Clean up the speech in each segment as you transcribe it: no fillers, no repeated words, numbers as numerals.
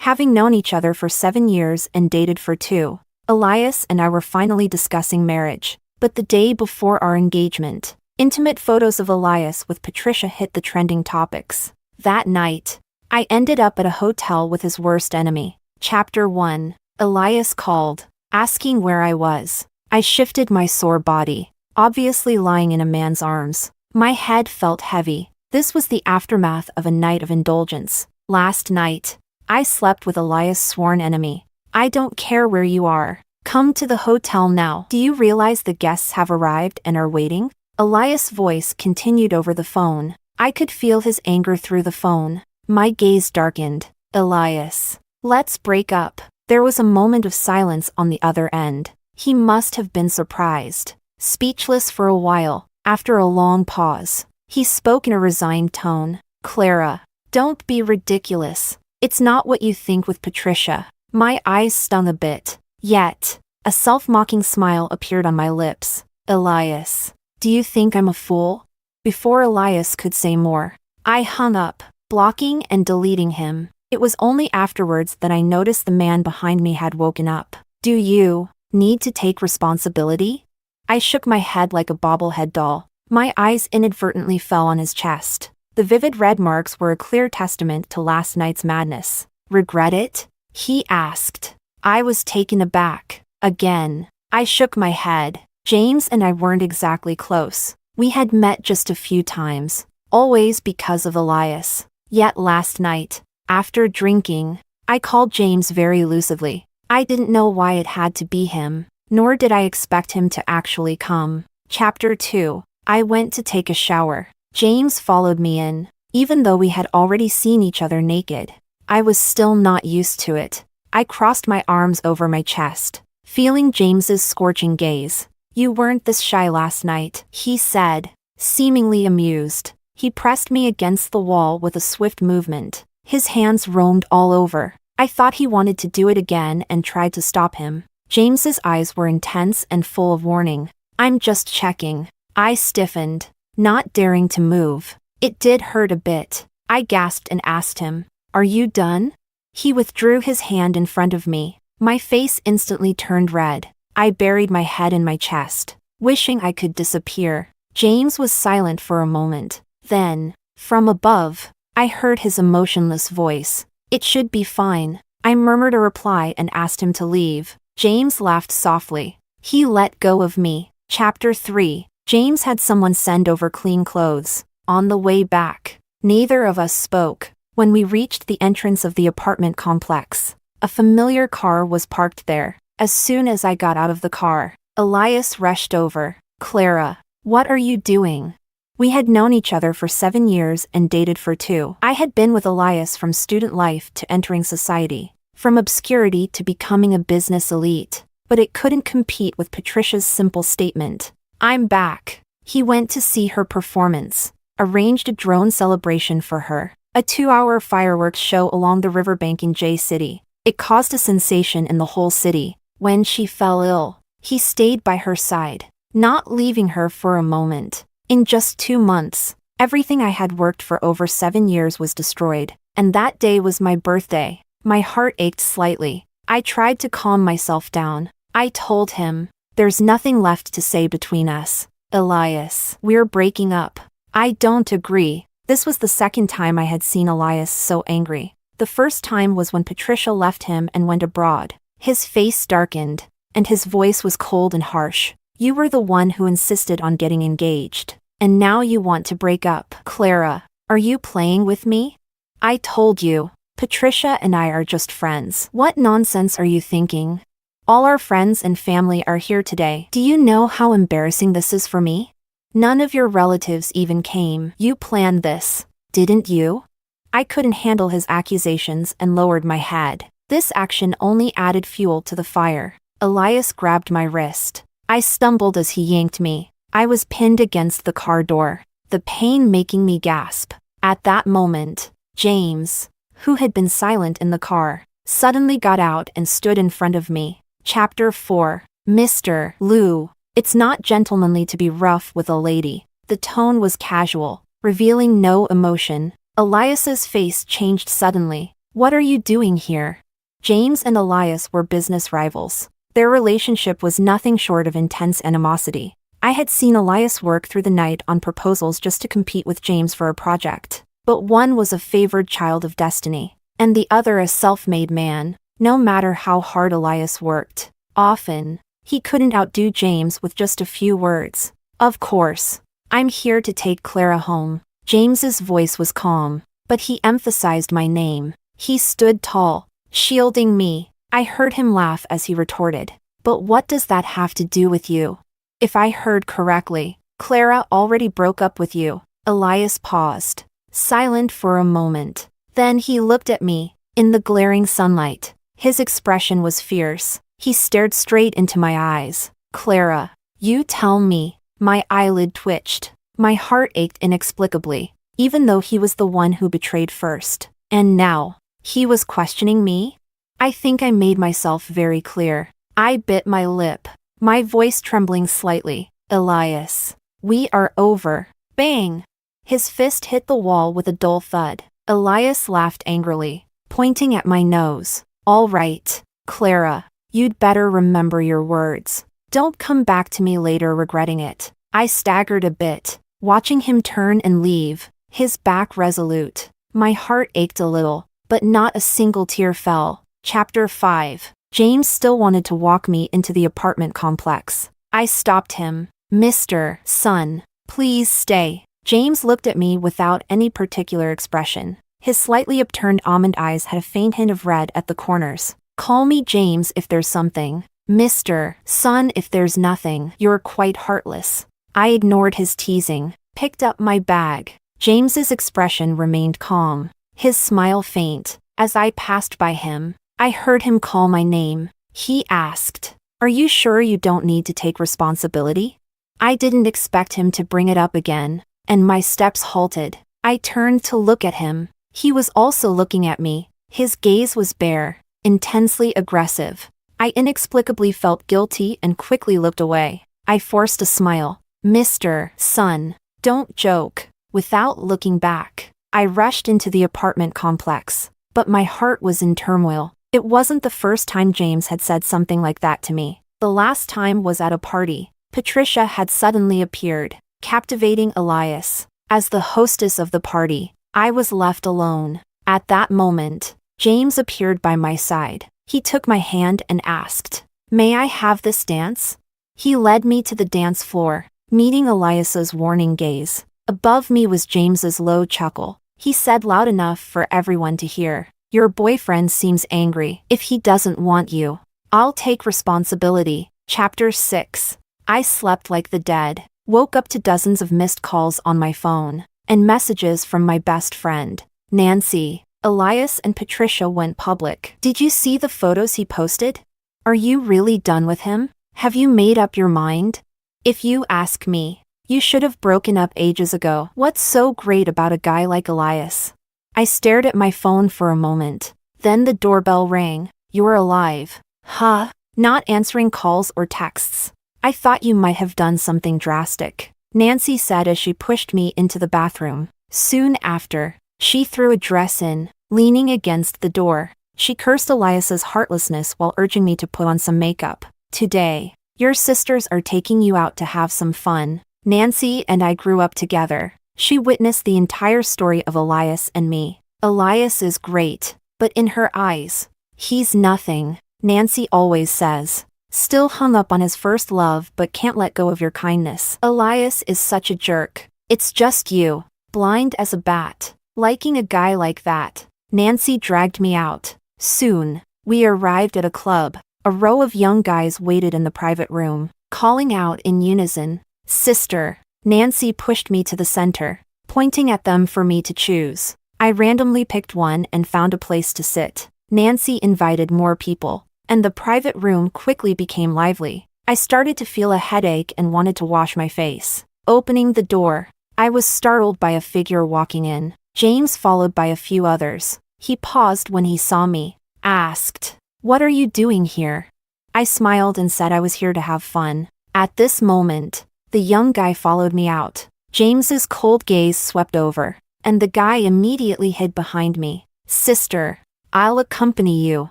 Having known each other for 7 years and dated for 2, Elias and I were finally discussing marriage. But the day before our engagement, intimate photos of Elias with Patricia hit the trending topics. That night, I ended up at a hotel with his worst enemy. Chapter 1. Elias called, asking where I was. I shifted my sore body, obviously lying in a man's arms. My head felt heavy. This was the aftermath of a night of indulgence. Last night, I slept with Elias' sworn enemy. I don't care where you are. Come to the hotel now. Do you realize the guests have arrived and are waiting? Elias' voice continued over the phone. I could feel his anger through the phone. My gaze darkened. Elias, let's break up. There was a moment of silence on the other end. He must have been surprised. Speechless for a while, after a long pause, he spoke in a resigned tone. Clara, don't be ridiculous. It's not what you think with Patricia. My eyes stung a bit. Yet, a self-mocking smile appeared on my lips. Elias, do you think I'm a fool? Before Elias could say more, I hung up, blocking and deleting him. It was only afterwards that I noticed the man behind me had woken up. Do you need to take responsibility? I shook my head like a bobblehead doll. My eyes inadvertently fell on his chest. The vivid red marks were a clear testament to last night's madness. Regret it? He asked. I was taken aback. Again. I shook my head. James and I weren't exactly close. We had met just a few times, always because of Elias. Yet last night, after drinking, I called James very lucidly. I didn't know why it had to be him, nor did I expect him to actually come. Chapter 2. I went to take a shower. James followed me in. Even though we had already seen each other naked, I was still not used to it. I crossed my arms over my chest, feeling James's scorching gaze. You weren't this shy last night, he said, seemingly amused. He pressed me against the wall with a swift movement. His hands roamed all over. I thought he wanted to do it again and tried to stop him. James's eyes were intense and full of warning. I'm just checking. I stiffened, not daring to move. It did hurt a bit. I gasped and asked him, Are you done? He withdrew his hand in front of me. My face instantly turned red. I buried my head in my chest, wishing I could disappear. James was silent for a moment. Then, from above, I heard his emotionless voice. It should be fine. I murmured a reply and asked him to leave. James laughed softly. He let go of me. Chapter 3. James had someone send over clean clothes. On the way back, neither of us spoke. When we reached the entrance of the apartment complex, a familiar car was parked there. As soon as I got out of the car, Elias rushed over. Clara, what are you doing? We had known each other for 7 years and dated for 2. I had been with Elias from student life to entering society, from obscurity to becoming a business elite. But it couldn't compete with Patricia's simple statement. I'm back. He went to see her performance, arranged a drone celebration for her, a 2-hour fireworks show along the riverbank in J City. It caused a sensation in the whole city. When she fell ill, he stayed by her side, not leaving her for a moment. In just 2 months, everything I had worked for over 7 years was destroyed, and that day was my birthday. My heart ached slightly. I tried to calm myself down. I told him, there's nothing left to say between us. Elias, we're breaking up. I don't agree. This was the second time I had seen Elias so angry. The first time was when Patricia left him and went abroad. His face darkened, and his voice was cold and harsh. You were the one who insisted on getting engaged, and now you want to break up. Clara, are you playing with me? I told you, Patricia and I are just friends. What nonsense are you thinking? All our friends and family are here today. Do you know how embarrassing this is for me? None of your relatives even came. You planned this, didn't you? I couldn't handle his accusations and lowered my head. This action only added fuel to the fire. Elias grabbed my wrist. I stumbled as he yanked me. I was pinned against the car door, the pain making me gasp. At that moment, James, who had been silent in the car, suddenly got out and stood in front of me. Chapter 4. Mr. Liu. It's not gentlemanly to be rough with a lady. The tone was casual, revealing no emotion. Elias's face changed suddenly. What are you doing here? James and Elias were business rivals. Their relationship was nothing short of intense animosity. I had seen Elias work through the night on proposals just to compete with James for a project. But one was a favored child of destiny, and the other a self-made man. No matter how hard Elias worked, often, he couldn't outdo James with just a few words. Of course, I'm here to take Clara home. James's voice was calm, but he emphasized my name. He stood tall, shielding me. I heard him laugh as he retorted, but what does that have to do with you? If I heard correctly, Clara already broke up with you. Elias paused, silent for a moment. Then he looked at me, in the glaring sunlight. His expression was fierce. He stared straight into my eyes. Clara, you tell me. My eyelid twitched. My heart ached inexplicably, even though he was the one who betrayed first. And now, he was questioning me? I think I made myself very clear. I bit my lip, my voice trembling slightly. Elias, we are over. Bang! His fist hit the wall with a dull thud. Elias laughed angrily, pointing at my nose. All right, Clara, you'd better remember your words. Don't come back to me later regretting it. I staggered a bit, watching him turn and leave, his back resolute. My heart ached a little, but not a single tear fell. Chapter 5. James still wanted to walk me into the apartment complex. I stopped him. Mr. Son, please stay. James looked at me without any particular expression. His slightly upturned almond eyes had a faint hint of red at the corners. Call me James if there's something. Mr. Son if there's nothing. You're quite heartless. I ignored his teasing, picked up my bag. James's expression remained calm, his smile faint. As I passed by him, I heard him call my name. He asked, "Are you sure you don't need to take responsibility?" I didn't expect him to bring it up again, and my steps halted. I turned to look at him. He was also looking at me. His gaze was bare, intensely aggressive. I inexplicably felt guilty and quickly looked away. I forced a smile. Mr. Son, don't joke. Without looking back, I rushed into the apartment complex, but my heart was in turmoil. It wasn't the first time James had said something like that to me. The last time was at a party. Patricia had suddenly appeared, captivating Elias. As the hostess of the party, I was left alone. At that moment, James appeared by my side. He took my hand and asked, "May I have this dance?" He led me to the dance floor, meeting Elias's warning gaze. Above me was James's low chuckle. He said loud enough for everyone to hear, "Your boyfriend seems angry. If he doesn't want you, I'll take responsibility." Chapter 6. I slept like the dead, woke up to dozens of missed calls on my phone, and messages from my best friend, Nancy. Elias and Patricia went public. Did you see the photos he posted? Are you really done with him? Have you made up your mind? If you ask me, you should have broken up ages ago. What's so great about a guy like Elias? I stared at my phone for a moment. Then the doorbell rang. You're alive. Huh? Not answering calls or texts. I thought you might have done something drastic, Nancy said as she pushed me into the bathroom. Soon after, she threw a dress in, leaning against the door. She cursed Elias's heartlessness while urging me to put on some makeup. Today, your sisters are taking you out to have some fun. Nancy and I grew up together. She witnessed the entire story of Elias and me. Elias is great, but in her eyes, he's nothing, Nancy always says. Still hung up on his first love but can't let go of your kindness. Elias is such a jerk. It's just you, blind as a bat, liking a guy like that. Nancy dragged me out. Soon, we arrived at a club. A row of young guys waited in the private room, calling out in unison, "Sister." Nancy pushed me to the center, pointing at them for me to choose. I randomly picked one and found a place to sit. Nancy invited more people, and the private room quickly became lively. I started to feel a headache and wanted to wash my face. Opening the door, I was startled by a figure walking in. James followed by a few others. He paused when he saw me, asked, "What are you doing here?" I smiled and said I was here to have fun. At this moment, the young guy followed me out. James's cold gaze swept over, and the guy immediately hid behind me. "Sister, I'll accompany you.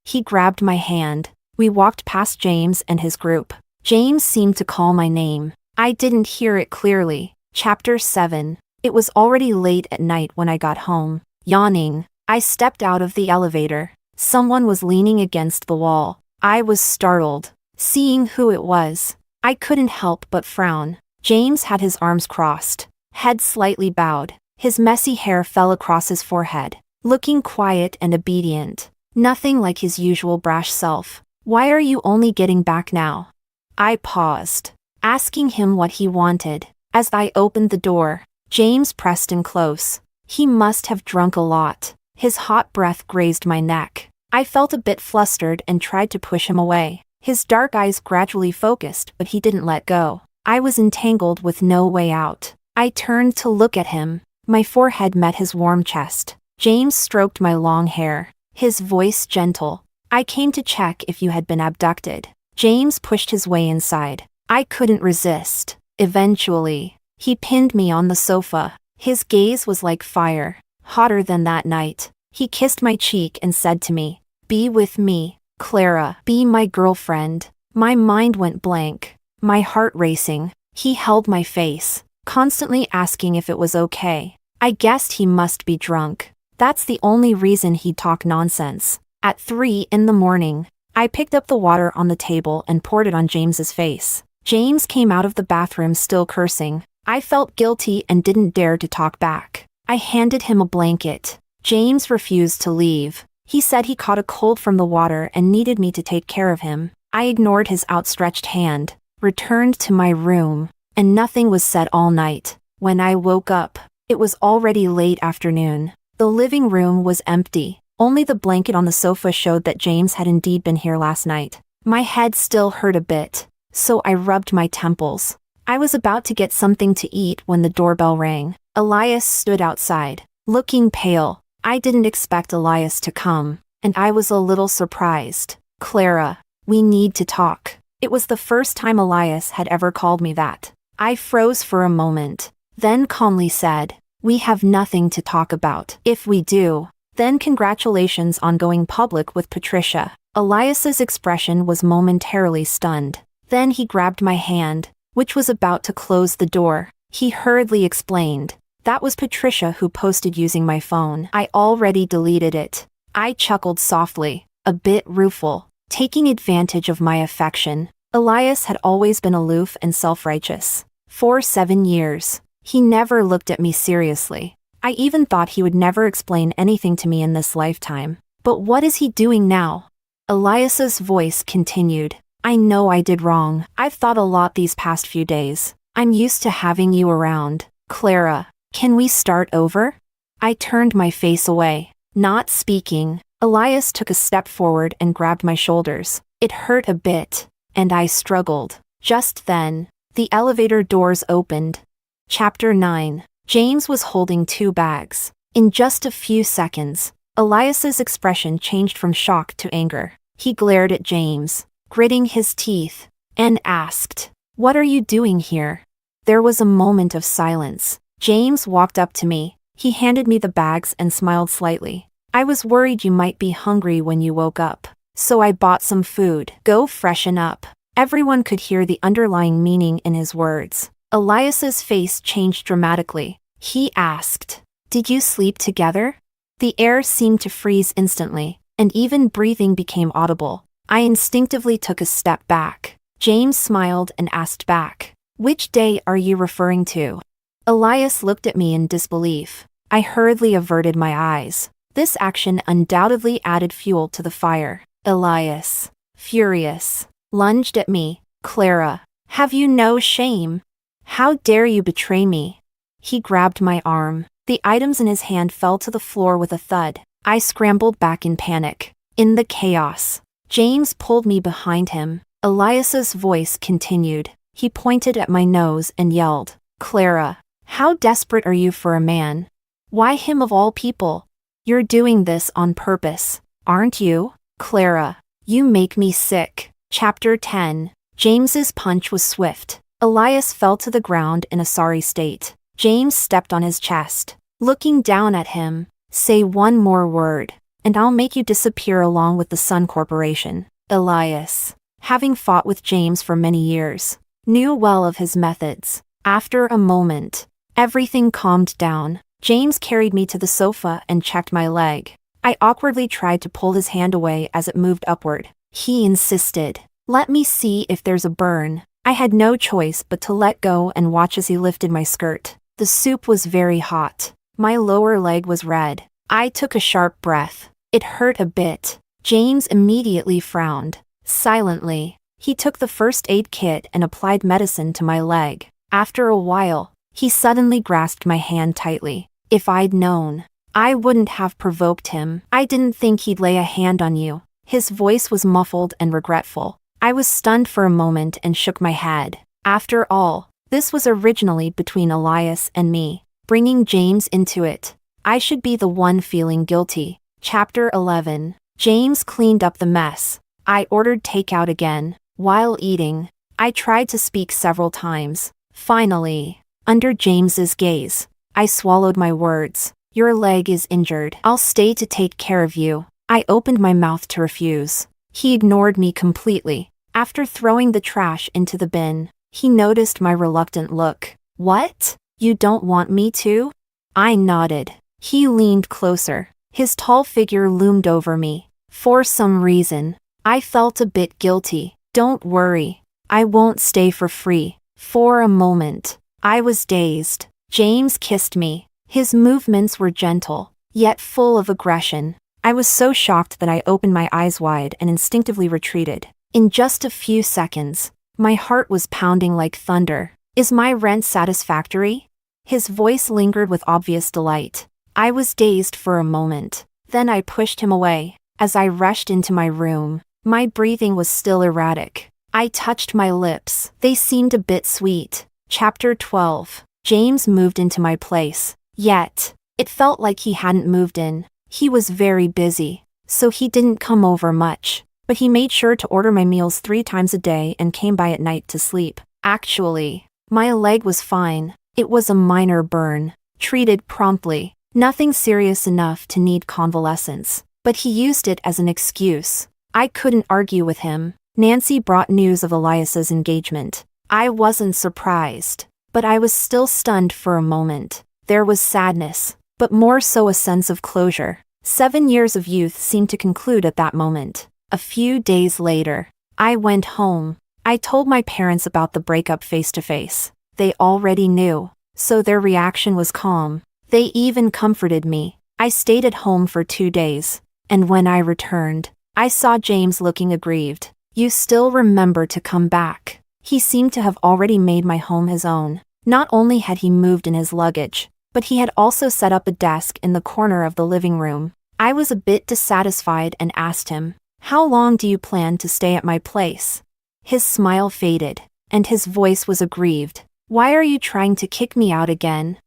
He grabbed my hand. We walked past James and his group. James seemed to call my name. I didn't hear it clearly. Chapter 7. It was already late at night when I got home. Yawning, I stepped out of the elevator. Someone was leaning against the wall. I was startled. Seeing who it was, I couldn't help but frown. James had his arms crossed, head slightly bowed. His messy hair fell across his forehead, looking quiet and obedient. Nothing like his usual brash self. Why are you only getting back now? I paused, asking him what he wanted. As I opened the door, James pressed in close. He must have drunk a lot. His hot breath grazed my neck. I felt a bit flustered and tried to push him away. His dark eyes gradually focused, but he didn't let go. I was entangled with no way out. I turned to look at him. My forehead met his warm chest. James stroked my long hair, his voice gentle. I came to check if you had been abducted. James pushed his way inside. I couldn't resist. Eventually, he pinned me on the sofa. His gaze was like fire, hotter than that night. He kissed my cheek and said to me, "Be with me, Clara. Be my girlfriend." My mind went blank, my heart racing. He held my face, constantly asking if it was okay. I guessed he must be drunk. That's the only reason he'd talk nonsense. At 3 in the morning, I picked up the water on the table and poured it on James's face. James came out of the bathroom still cursing. I felt guilty and didn't dare to talk back. I handed him a blanket. James refused to leave. He said he caught a cold from the water and needed me to take care of him. I ignored his outstretched hand, returned to my room, and nothing was said all night. When I woke up, it was already late afternoon. The living room was empty. Only the blanket on the sofa showed that James had indeed been here last night. My head still hurt a bit, so I rubbed my temples. I was about to get something to eat when the doorbell rang. Elias stood outside, looking pale. I didn't expect Elias to come, and I was a little surprised. "Clara, we need to talk." It was the first time Elias had ever called me that. I froze for a moment, then calmly said, "We have nothing to talk about. If we do, then congratulations on going public with Patricia." Elias's expression was momentarily stunned. Then he grabbed my hand, which was about to close the door. He hurriedly explained, "That was Patricia who posted using my phone. I already deleted it." I chuckled softly, a bit rueful, taking advantage of my affection. Elias had always been aloof and self-righteous. For 7 years, he never looked at me seriously. I even thought he would never explain anything to me in this lifetime. But what is he doing now? Elias's voice continued, "I know I did wrong. I've thought a lot these past few days. I'm used to having you around. Clara, can we start over?" I turned my face away, not speaking. Elias took a step forward and grabbed my shoulders. It hurt a bit, and I struggled. Just then, the elevator doors opened. Chapter 9. James was holding 2 bags. In just a few seconds, Elias's expression changed from shock to anger. He glared at James, gritting his teeth, and asked, "What are you doing here?" There was a moment of silence. James walked up to me. He handed me the bags and smiled slightly. "I was worried you might be hungry when you woke up, so I bought some food. Go freshen up." Everyone could hear the underlying meaning in his words. Elias's face changed dramatically. He asked, "Did you sleep together?" The air seemed to freeze instantly, and even breathing became audible. I instinctively took a step back. James smiled and asked back, "Which day are you referring to?" Elias looked at me in disbelief. I hurriedly averted my eyes. This action undoubtedly added fuel to the fire. Elias, furious, lunged at me. "Clara, have you no shame? How dare you betray me?" He grabbed my arm. The items in his hand fell to the floor with a thud. I scrambled back in panic. In the chaos, James pulled me behind him. Elias's voice continued. He pointed at my nose and yelled, "Clara, how desperate are you for a man? Why him of all people? You're doing this on purpose, aren't you? Clara, you make me sick." Chapter 10. James's punch was swift. Elias fell to the ground in a sorry state. James stepped on his chest, looking down at him. "Say one more word, and I'll make you disappear along with the Sun Corporation. Elias, having fought with James for many years, knew well of his methods. After a moment, everything calmed down. James carried me to the sofa and checked my leg. I awkwardly tried to pull his hand away as it moved upward. He insisted. Let me see if there's a burn. I had no choice but to let go and watch as he lifted my skirt. The soup was very hot. My lower leg was red. I took a sharp breath. It hurt a bit. James immediately frowned. Silently, he took the first aid kit and applied medicine to my leg. After a while, he suddenly grasped my hand tightly. If I'd known, I wouldn't have provoked him. I didn't think he'd lay a hand on you. His voice was muffled and regretful. I was stunned for a moment and shook my head. After all, this was originally between Elias and me. Bringing James into it, I should be the one feeling guilty. Chapter 11. James cleaned up the mess. I ordered takeout again. While eating, I tried to speak several times. Finally, under James's gaze, I swallowed my words. Your leg is injured. I'll stay to take care of you. I opened my mouth to refuse. He ignored me completely. After throwing the trash into the bin, he noticed my reluctant look. What? You don't want me to? I nodded. He leaned closer. His tall figure loomed over me. For some reason, I felt a bit guilty. Don't worry. I won't stay for free. For a moment, I was dazed. James kissed me. His movements were gentle, yet full of aggression. I was so shocked that I opened my eyes wide and instinctively retreated. In just a few seconds, my heart was pounding like thunder. Is my rent satisfactory? His voice lingered with obvious delight. I was dazed for a moment. Then I pushed him away. As I rushed into my room, my breathing was still erratic. I touched my lips. They seemed a bit sweet. Chapter 12. James moved into my place. Yet, it felt like he hadn't moved in. He was very busy, so he didn't come over much. But he made sure to order my meals 3 times a day and came by at night to sleep. Actually, my leg was fine. It was a minor burn, treated promptly. Nothing serious enough to need convalescence. But he used it as an excuse. I couldn't argue with him. Nancy brought news of Elias's engagement. I wasn't surprised, but I was still stunned for a moment. There was sadness, but more so a sense of closure. 7 years of youth seemed to conclude at that moment. A few days later, I went home. I told my parents about the breakup face to face. They already knew, so their reaction was calm. They even comforted me. I stayed at home for 2 days, and when I returned, I saw James looking aggrieved. You still remember to come back. He seemed to have already made my home his own. Not only had he moved in his luggage, but he had also set up a desk in the corner of the living room. I was a bit dissatisfied and asked him, "How long do you plan to stay at my place?" His smile faded, and his voice was aggrieved. Why are you trying to kick me out again?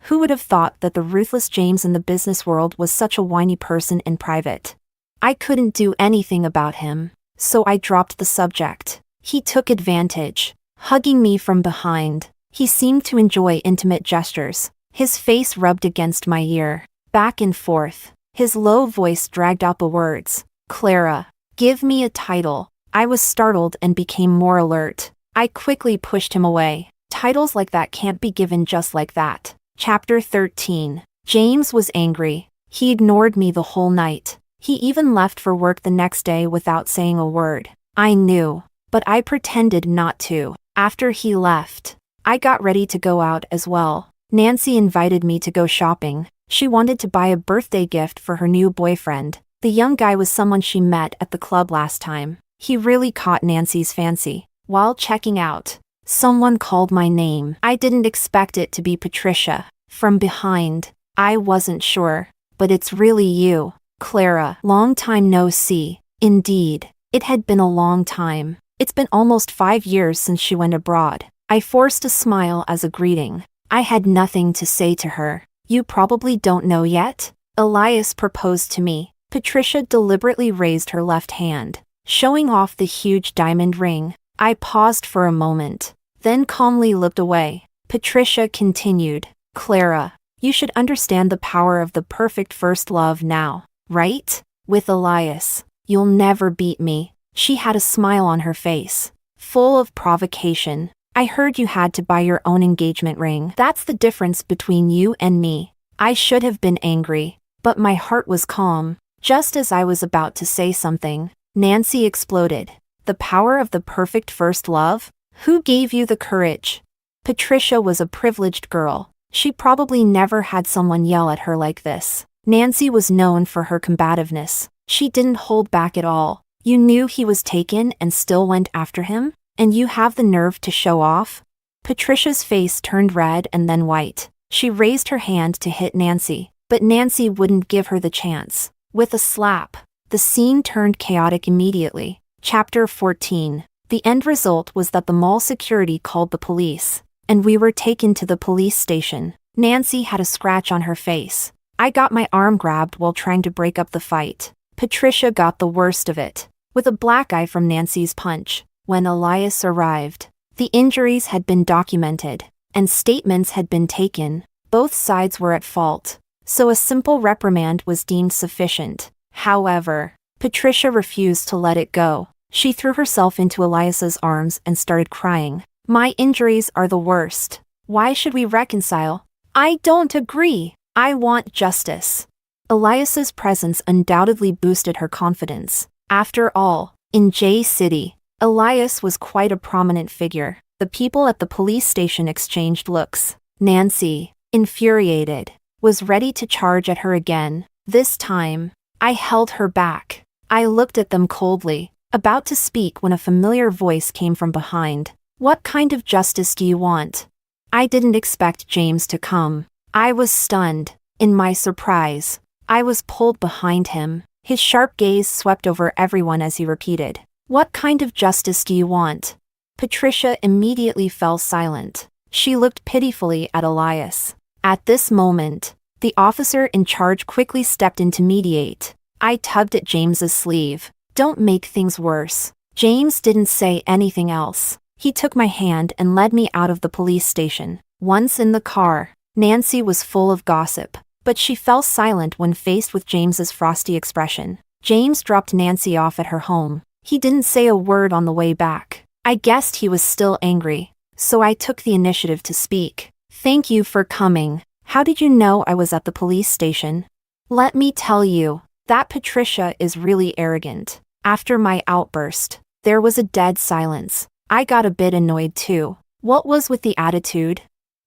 Who would have thought that the ruthless James in the business world was such a whiny person in private? I couldn't do anything about him, so I dropped the subject. He took advantage, hugging me from behind. He seemed to enjoy intimate gestures. His face rubbed against my ear, back and forth. His low voice dragged out the words, "Clara, give me a title." I was startled and became more alert. I quickly pushed him away. Titles like that can't be given just like that. Chapter 13. James was angry. He ignored me the whole night. He even left for work the next day without saying a word. I knew, but I pretended not to. After he left, I got ready to go out as well. Nancy invited me to go shopping. She wanted to buy a birthday gift for her new boyfriend. The young guy was someone she met at the club last time. He really caught Nancy's fancy. While checking out, someone called my name. I didn't expect it to be Patricia. From behind, I wasn't sure, but it's really you, Clara. Long time no see. Indeed, it had been a long time. It's been almost 5 years since she went abroad. I forced a smile as a greeting. I had nothing to say to her. You probably don't know yet? Elias proposed to me. Patricia deliberately raised her left hand, showing off the huge diamond ring. I paused for a moment, then calmly looked away. Patricia continued, Clara, you should understand the power of the perfect first love now, right? With Elias. You'll never beat me. She had a smile on her face, full of provocation. I heard you had to buy your own engagement ring. That's the difference between you and me. I should have been angry, but my heart was calm. Just as I was about to say something, Nancy exploded. The power of the perfect first love? Who gave you the courage? Patricia was a privileged girl. She probably never had someone yell at her like this. Nancy was known for her combativeness. She didn't hold back at all. You knew he was taken and still went after him? And you have the nerve to show off? Patricia's face turned red and then white. She raised her hand to hit Nancy, but Nancy wouldn't give her the chance. With a slap, the scene turned chaotic immediately. Chapter 14. The end result was that the mall security called the police, and we were taken to the police station. Nancy had a scratch on her face. I got my arm grabbed while trying to break up the fight. Patricia got the worst of it, with a black eye from Nancy's punch. When Elias arrived, the injuries had been documented, and statements had been taken. Both sides were at fault, so a simple reprimand was deemed sufficient. However, Patricia refused to let it go. She threw herself into Elias's arms and started crying. My injuries are the worst. Why should we reconcile? I don't agree. I want justice. Elias's presence undoubtedly boosted her confidence. After all, in J City, Elias was quite a prominent figure. The people at the police station exchanged looks. Nancy, infuriated, was ready to charge at her again. This time, I held her back. I looked at them coldly, about to speak when a familiar voice came from behind. What kind of justice do you want? I didn't expect James to come. I was stunned. In my surprise, I was pulled behind him. His sharp gaze swept over everyone as he repeated, "What kind of justice do you want?" Patricia immediately fell silent. She looked pitifully at Elias. At this moment, the officer in charge quickly stepped in to mediate. I tugged at James's sleeve. Don't make things worse. James didn't say anything else. He took my hand and led me out of the police station. Once in the car, Nancy was full of gossip, but she fell silent when faced with James's frosty expression. James dropped Nancy off at her home. He didn't say a word on the way back. I guessed he was still angry, so I took the initiative to speak. Thank you for coming. How did you know I was at the police station? Let me tell you, that Patricia is really arrogant. After my outburst, there was a dead silence. I got a bit annoyed too. What was with the attitude?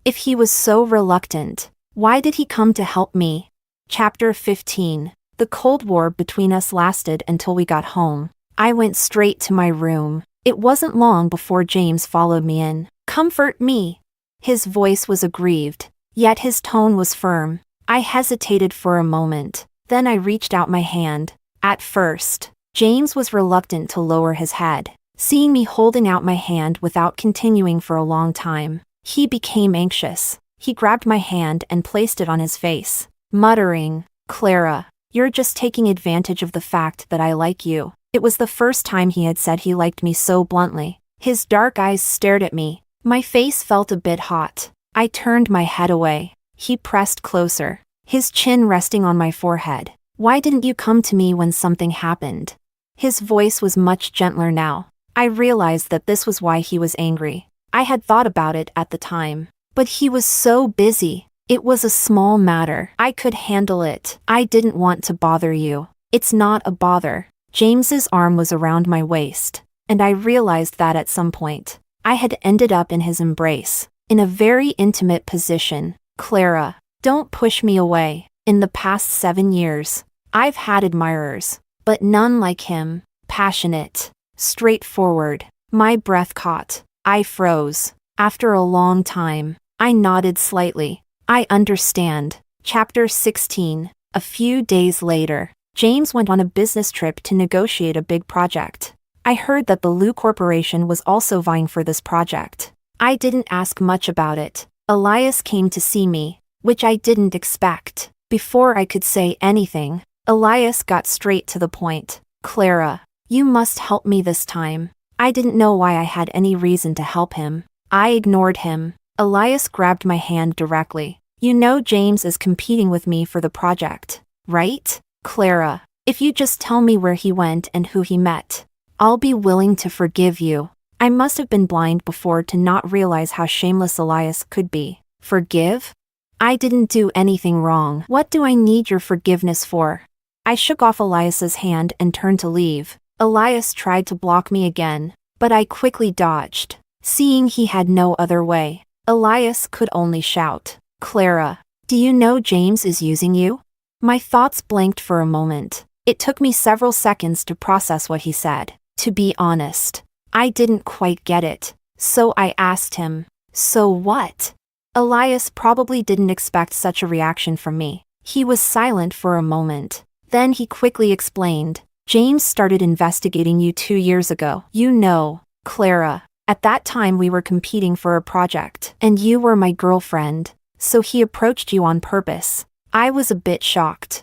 If he was so reluctant, why did he come to help me? Chapter 15. The Cold War between us lasted until we got home. I went straight to my room. It wasn't long before James followed me in. Comfort me. His voice was aggrieved, yet his tone was firm. I hesitated for a moment. Then I reached out my hand. At first, James was reluctant to lower his head. Seeing me holding out my hand without continuing for a long time, he became anxious. He grabbed my hand and placed it on his face, muttering, "Clara, you're just taking advantage of the fact that I like you." It was the first time he had said he liked me so bluntly. His dark eyes stared at me. My face felt a bit hot. I turned my head away. He pressed closer, his chin resting on my forehead. Why didn't you come to me when something happened? His voice was much gentler now. I realized that this was why he was angry. I had thought about it at the time, but he was so busy. It was a small matter. I could handle it. I didn't want to bother you. It's not a bother. James's arm was around my waist, and I realized that at some point, I had ended up in his embrace, in a very intimate position. Clara, don't push me away. In the past 7 years, I've had admirers, but none like him. Passionate, straightforward. My breath caught. I froze. After a long time, I nodded slightly. I understand. Chapter 16. A few days later, James went on a business trip to negotiate a big project. I heard that the Lou Corporation was also vying for this project. I didn't ask much about it. Elias came to see me, which I didn't expect. Before I could say anything, Elias got straight to the point. Clara, you must help me this time. I didn't know why I had any reason to help him. I ignored him. Elias grabbed my hand directly. You know James is competing with me for the project, right? Clara, If you just tell me where he went and who he met, I'll be willing to forgive you. I must have been blind before to not realize how shameless Elias could be. Forgive? I didn't do anything wrong. What do I need your forgiveness for? I shook off Elias's hand and turned to leave. Elias tried to block me again, but I quickly dodged. Seeing he had no other way, Elias could only shout, "Clara, do you know James is using you?" My thoughts blanked for a moment. It took me several seconds to process what he said. To be honest, I didn't quite get it, so I asked him, "So what?" Elias probably didn't expect such a reaction from me. He was silent for a moment. Then he quickly explained, "James started investigating you 2 years ago. You know, Clara, at that time we were competing for a project, and you were my girlfriend, so he approached you on purpose." I was a bit shocked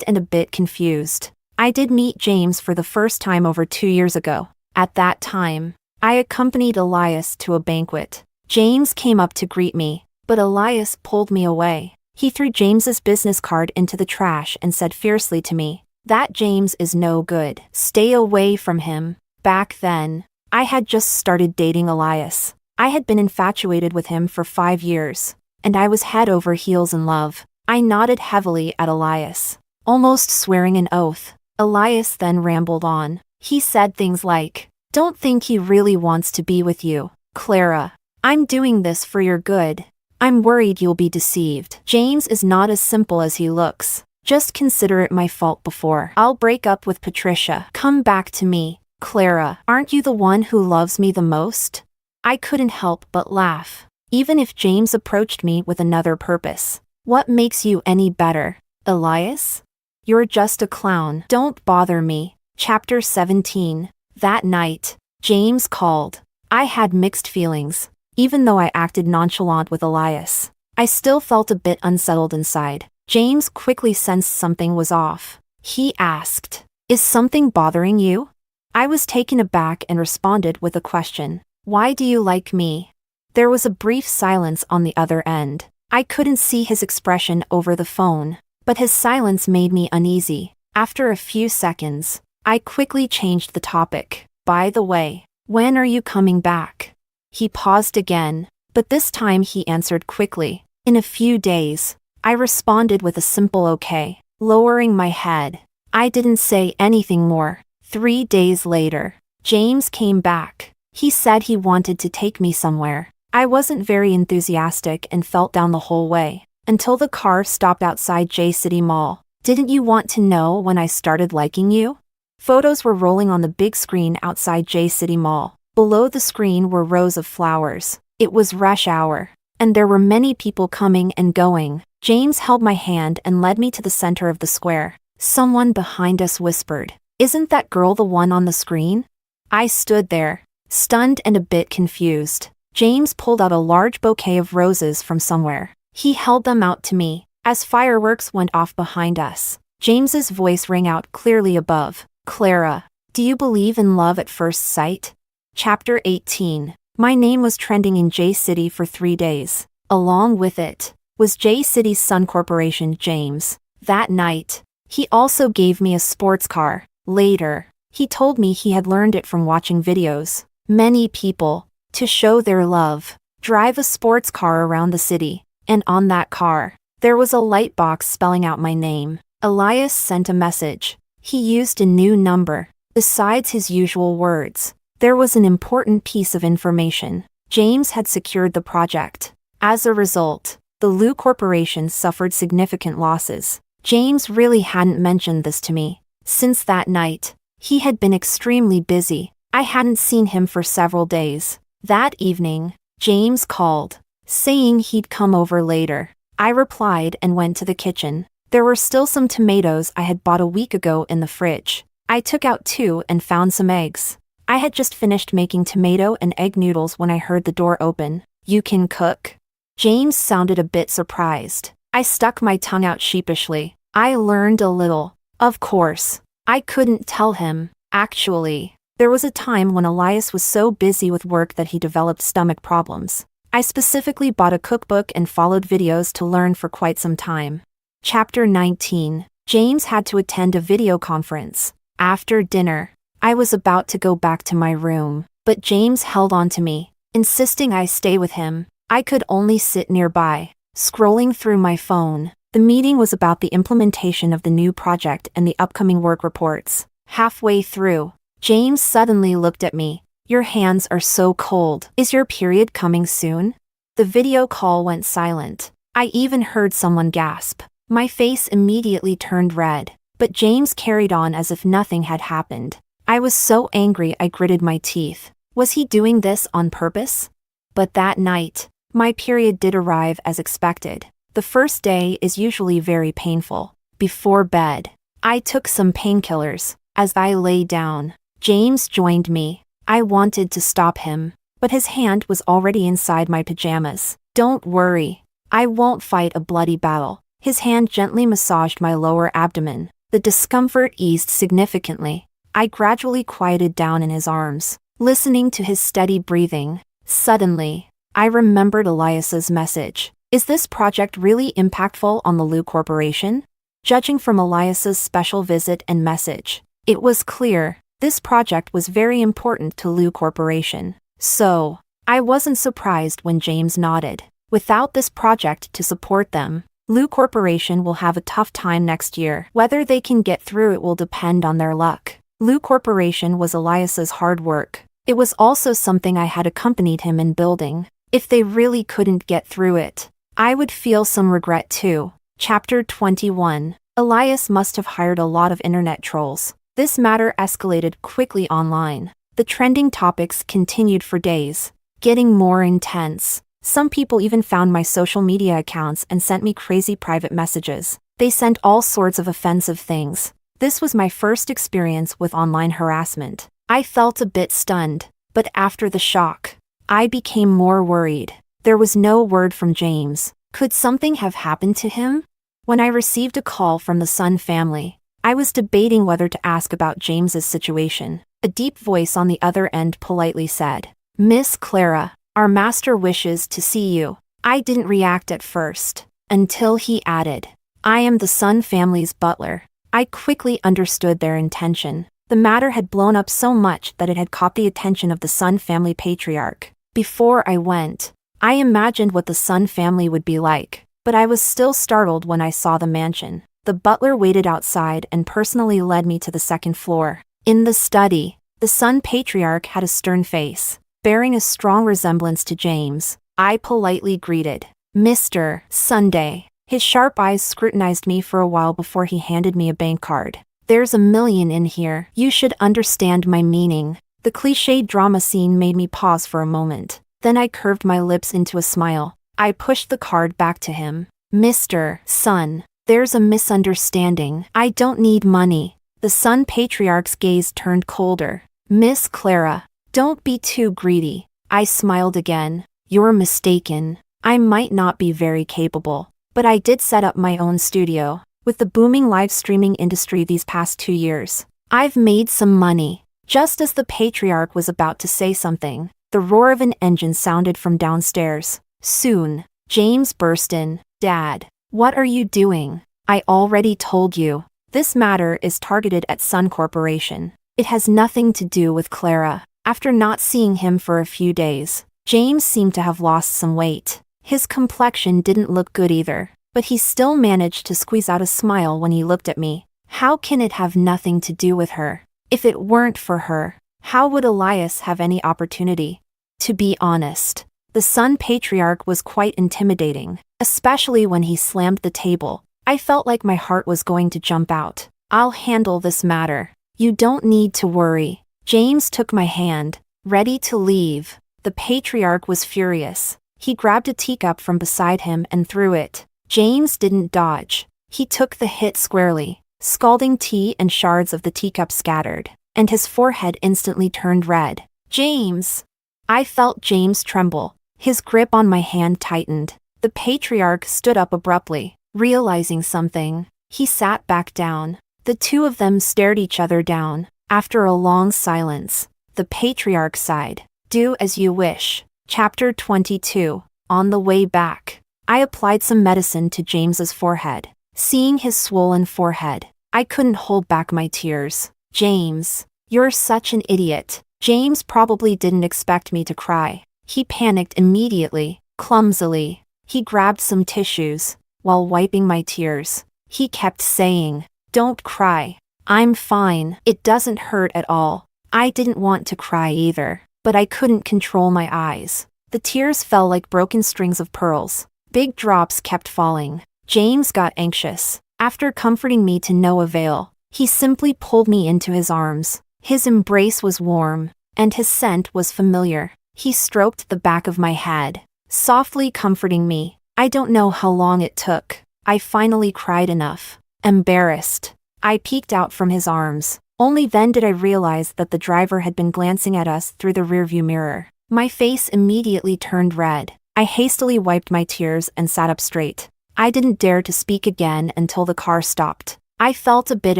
and a bit confused. I did meet James for the first time over 2 years ago. At that time, I accompanied Elias to a banquet. James came up to greet me, but Elias pulled me away. He threw James's business card into the trash and said fiercely to me, "That James is no good. Stay away from him." Back then, I had just started dating Elias. I had been infatuated with him for 5 years, and I was head over heels in love. I nodded heavily at Elias, almost swearing an oath. Elias then rambled on. He said things like, "Don't think he really wants to be with you, Clara. I'm doing this for your good. I'm worried you'll be deceived. James is not as simple as he looks. Just consider it my fault before I'll break up with Patricia. Come back to me, Clara. Aren't you the one who loves me the most?" I couldn't help but laugh. Even if James approached me with another purpose, what makes you any better, Elias? You're just a clown. Don't bother me. Chapter 17. That night, James called. I had mixed feelings. Even though I acted nonchalant with Elias, I still felt a bit unsettled inside. James quickly sensed something was off. He asked, "Is something bothering you?" I was taken aback and responded with a question. "Why do you like me?" There was a brief silence on the other end. I couldn't see his expression over the phone, but his silence made me uneasy. After a few seconds, I quickly changed the topic. "By the way, when are you coming back?" He paused again, but this time he answered quickly, "In a few days." I responded with a simple okay, lowering my head. I didn't say anything more. 3 days later, James came back. He said he wanted to take me somewhere. I wasn't very enthusiastic and felt down the whole way, until the car stopped outside J City Mall. "Didn't you want to know when I started liking you?" Photos were rolling on the big screen outside J City Mall. Below the screen were rows of flowers. It was rush hour, and there were many people coming and going. James held my hand and led me to the center of the square. Someone behind us whispered, "Isn't that girl the one on the screen?" I stood there, stunned and a bit confused. James pulled out a large bouquet of roses from somewhere. He held them out to me. As fireworks went off behind us, James's voice rang out clearly above, "Clara, do you believe in love at first sight?" Chapter 18. My name was trending in J City for 3 days. Along with it was J City's son corporation, James. That night, he also gave me a sports car. Later, he told me he had learned it from watching videos. Many people, to show their love, drive a sports car around the city, and on that car, there was a light box spelling out my name. Elias sent a message. He used a new number. Besides his usual words, there was an important piece of information. James had secured the project. As a result, the Lu Corporation suffered significant losses. James really hadn't mentioned this to me. Since that night, he had been extremely busy. I hadn't seen him for several days. That evening, James called, saying he'd come over later. I replied and went to the kitchen. There were still some tomatoes I had bought a week ago in the fridge. I took out 2 and found some eggs. I had just finished making tomato and egg noodles when I heard the door open. "You can cook?" James sounded a bit surprised. I stuck my tongue out sheepishly. I learned a little. Of course. I couldn't tell him. Actually, there was a time when Elias was so busy with work that he developed stomach problems. I specifically bought a cookbook and followed videos to learn for quite some time. Chapter 19. James had to attend a video conference. After dinner, I was about to go back to my room, but James held on to me, insisting I stay with him. I could only sit nearby, scrolling through my phone. The meeting was about the implementation of the new project and the upcoming work reports. Halfway through, James suddenly looked at me. "Your hands are so cold. Is your period coming soon?" The video call went silent. I even heard someone gasp. My face immediately turned red, but James carried on as if nothing had happened. I was so angry I gritted my teeth. Was he doing this on purpose? But that night, my period did arrive as expected. The first day is usually very painful. Before bed, I took some painkillers. As I lay down, James joined me. I wanted to stop him, but his hand was already inside my pajamas. "Don't worry. I won't fight a bloody battle." His hand gently massaged my lower abdomen. The discomfort eased significantly. I gradually quieted down in his arms, listening to his steady breathing. Suddenly, I remembered Elias's message. Is this project really impactful on the Lu Corporation? Judging from Elias's special visit and message, it was clear this project was very important to Lu Corporation. So, I wasn't surprised when James nodded. Without this project to support them, Lu Corporation will have a tough time next year. Whether they can get through it will depend on their luck. Lu Corporation was Elias's hard work. It was also something I had accompanied him in building. If they really couldn't get through it, I would feel some regret too. Chapter 21. Elias must have hired a lot of internet trolls. This matter escalated quickly online. The trending topics continued for days, getting more intense. Some people even found my social media accounts and sent me crazy private messages. They sent all sorts of offensive things. This was my first experience with online harassment. I felt a bit stunned, but after the shock, I became more worried. There was no word from James. Could something have happened to him? When I received a call from the Sun family, I was debating whether to ask about James's situation. A deep voice on the other end politely said, "Miss Clara, our master wishes to see you." I didn't react at first, until he added, "I am the Sun family's butler." I quickly understood their intention. The matter had blown up so much that it had caught the attention of the Sun family patriarch. Before I went, I imagined what the Sun family would be like, but I was still startled when I saw the mansion. The butler waited outside and personally led me to the second floor. In the study, the Sun patriarch had a stern face, bearing a strong resemblance to James. I politely greeted, "Mr. Sunday." His sharp eyes scrutinized me for a while before he handed me a bank card. "There's $1 million in here. You should understand my meaning." The cliched drama scene made me pause for a moment. Then I curved my lips into a smile. I pushed the card back to him. "Mr. Sun, there's a misunderstanding. I don't need money." The Sun patriarch's gaze turned colder. "Miss Clara, don't be too greedy." I smiled again. "You're mistaken. I might not be very capable, but I did set up my own studio. With the booming live streaming industry these past 2 years, I've made some money." Just as the patriarch was about to say something, the roar of an engine sounded from downstairs. Soon, James burst in. "Dad, what are you doing? I already told you. This matter is targeted at Sun Corporation. It has nothing to do with Clara." After not seeing him for a few days, James seemed to have lost some weight. His complexion didn't look good either, but he still managed to squeeze out a smile when he looked at me. "How can it have nothing to do with her? If it weren't for her, how would Elias have any opportunity?" To be honest, the Sun patriarch was quite intimidating, especially when he slammed the table. I felt like my heart was going to jump out. "I'll handle this matter. You don't need to worry." James took my hand, ready to leave. The patriarch was furious. He grabbed a teacup from beside him and threw it. James didn't dodge. He took the hit squarely. Scalding tea and shards of the teacup scattered, and his forehead instantly turned red. "James!" I felt James tremble. His grip on my hand tightened. The patriarch stood up abruptly, realizing something. He sat back down. The two of them stared each other down. After a long silence, the patriarch sighed. "Do as you wish." Chapter 22. On the way back, I applied some medicine to James's forehead. Seeing his swollen forehead, I couldn't hold back my tears. James, you're such an idiot. James probably didn't expect me to cry. He panicked immediately, clumsily. He grabbed some tissues. While wiping my tears, he kept saying, "Don't cry. I'm fine. It doesn't hurt at all." I didn't want to cry either, but I couldn't control my eyes. The tears fell like broken strings of pearls. Big drops kept falling. James got anxious. After comforting me to no avail, he simply pulled me into his arms. His embrace was warm, and his scent was familiar. He stroked the back of my head, softly comforting me. I don't know how long it took. I finally cried enough. Embarrassed, I peeked out from his arms. Only then did I realize that the driver had been glancing at us through the rearview mirror. My face immediately turned red. I hastily wiped my tears and sat up straight. I didn't dare to speak again until the car stopped. I felt a bit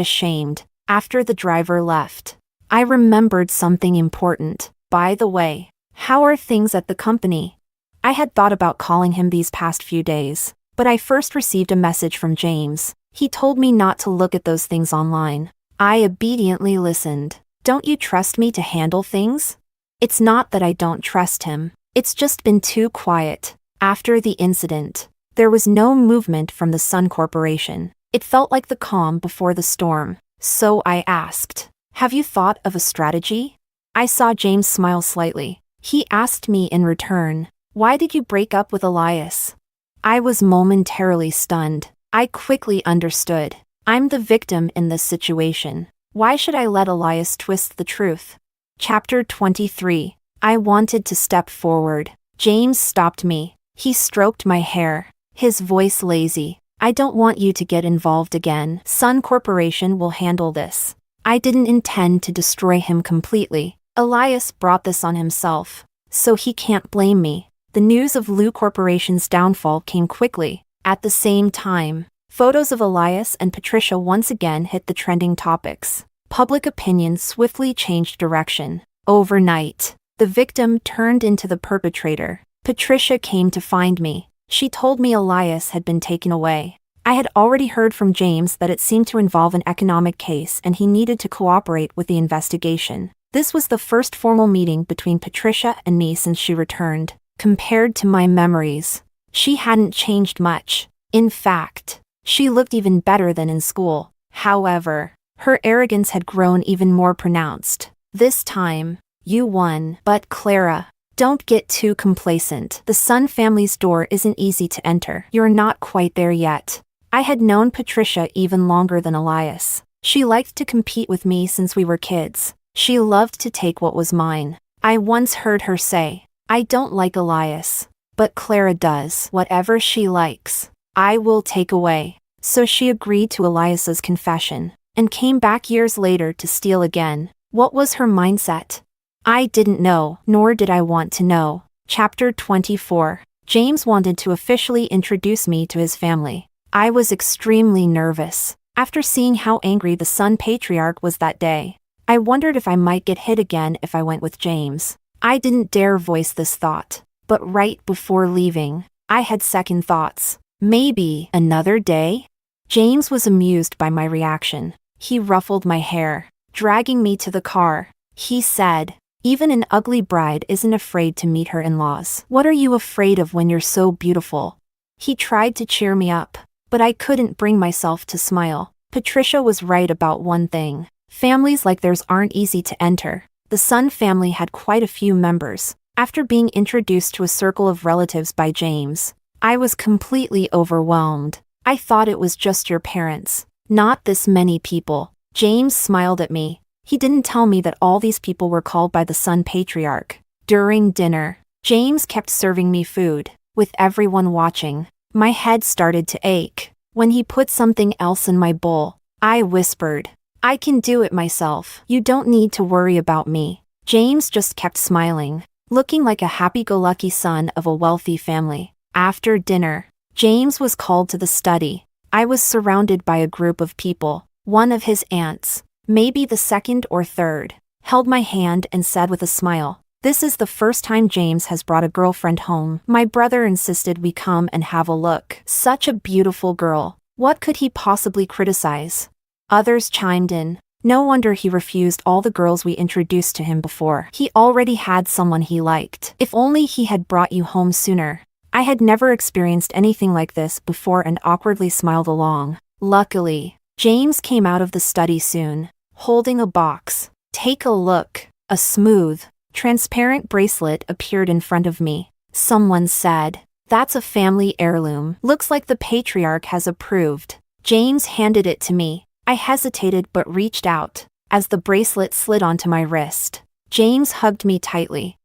ashamed. After the driver left, I remembered something important. By the way, how are things at the company? I had thought about calling him these past few days, but I first received a message from James. He told me not to look at those things online. I obediently listened. Don't you trust me to handle things? It's not that I don't trust him. It's just been too quiet. After the incident, there was no movement from the Sun Corporation. It felt like the calm before the storm. So I asked, "Have you thought of a strategy?" I saw James smile slightly. He asked me in return, "Why did you break up with Elias?" I was momentarily stunned. I quickly understood. I'm the victim in this situation. Why should I let Elias twist the truth? Chapter 23. I wanted to step forward. James stopped me. He stroked my hair, his voice lazy. "I don't want you to get involved again. Sun Corporation will handle this." I didn't intend to destroy him completely. Elias brought this on himself, so he can't blame me. The news of Lu Corporation's downfall came quickly. At the same time, photos of Elias and Patricia once again hit the trending topics. Public opinion swiftly changed direction. Overnight, the victim turned into the perpetrator. Patricia came to find me. She told me Elias had been taken away. I had already heard from James that it seemed to involve an economic case and he needed to cooperate with the investigation. This was the first formal meeting between Patricia and me since she returned. Compared to my memories, she hadn't changed much. In fact, she looked even better than in school. However, her arrogance had grown even more pronounced. "This time, you won. But Clara, don't get too complacent. The Sun family's door isn't easy to enter. You're not quite there yet." I had known Patricia even longer than Elias. She liked to compete with me since we were kids. She loved to take what was mine. I once heard her say, "I don't like Elias, but Clara does. Whatever she likes, I will take away." So she agreed to Elias's confession, and came back years later to steal again. What was her mindset? I didn't know, nor did I want to know. Chapter 24. James wanted to officially introduce me to his family. I was extremely nervous. After seeing how angry the Sun patriarch was that day, I wondered if I might get hit again if I went with James. I didn't dare voice this thought, but right before leaving, I had second thoughts. Maybe another day? James was amused by my reaction. He ruffled my hair, dragging me to the car. He said, "Even an ugly bride isn't afraid to meet her in-laws. What are you afraid of when you're so beautiful?" He tried to cheer me up, but I couldn't bring myself to smile. Patricia was right about one thing. Families like theirs aren't easy to enter. The Sun family had quite a few members. After being introduced to a circle of relatives by James, I was completely overwhelmed. I thought it was just your parents. Not this many people. James smiled at me. He didn't tell me that all these people were called by the Sun patriarch. During dinner, James kept serving me food. With everyone watching, my head started to ache. When he put something else in my bowl, I whispered, "I can do it myself. You don't need to worry about me." James just kept smiling, looking like a happy-go-lucky son of a wealthy family. After dinner, James was called to the study. I was surrounded by a group of people. One of his aunts, maybe the second or third, held my hand and said with a smile, "This is the first time James has brought a girlfriend home. My brother insisted we come and have a look. Such a beautiful girl." What could he possibly criticize? Others chimed in. No wonder he refused all the girls we introduced to him before. He already had someone he liked. If only he had brought you home sooner. I had never experienced anything like this before and awkwardly smiled along. Luckily, James came out of the study soon, holding a box. Take a look. A smooth, transparent bracelet appeared in front of me. Someone said, "That's a family heirloom. Looks like the patriarch has approved." James handed it to me. I hesitated but reached out. As the bracelet slid onto my wrist, James hugged me tightly.